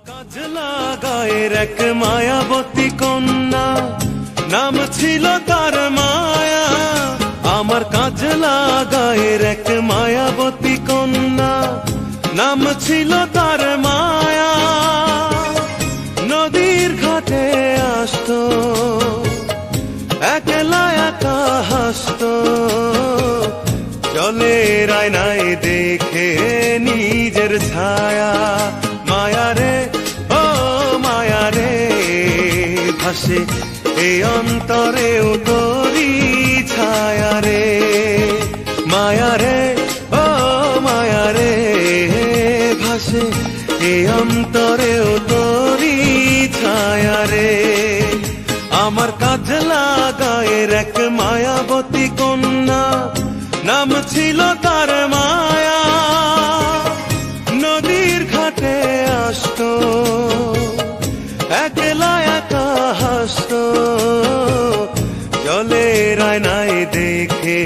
কাজলা গায়ের এক মায়াবতী কন্যা, নাম ছিল তার মায়া। আমার কাজলা গায়ের এক মায়াবতী কন্যা, নাম ছিল তার মায়া। নদীর ঘাটে আসতো, একলা একা হাসতো, জলের আয়নায় দেখে নিজের ছায়া। মায়া রে ও মায়া রে, ভাসে এই অন্তরেও তোরি ছায়া রে। মায়া রে ও মায়া রে, ভাসে এই অন্তরেও তোরি ছায়া রে। আমার কাজলা গায়ের এক মায়াবতী কন্যা, নাম ছিল তার মায়া। নদীর ঘাটে আসতো, একলা একা হাসতো, জলের আয়নায় দেখে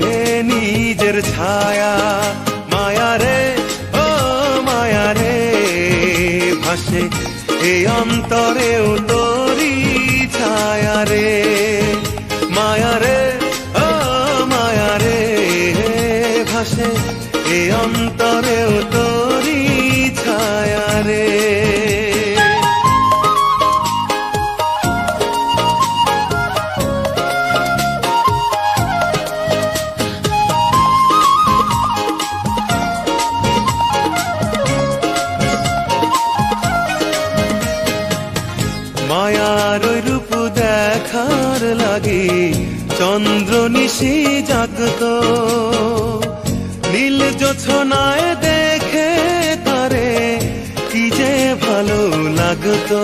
নিজের ছায়া। মায়া রে ও মায়া রে, ভাসে এই অন্তরেও তোরি ছায়া রে। মায়া রে ও মায়া রে, ভাসে এই অন্তরেও তোরি ছায়া রে। মায়ার ওই রূপ দেখার লাগি চন্দ্র নিশি জাগতো, নীল জোছনায় দেখে তারে কি যে ভালো লাগতো।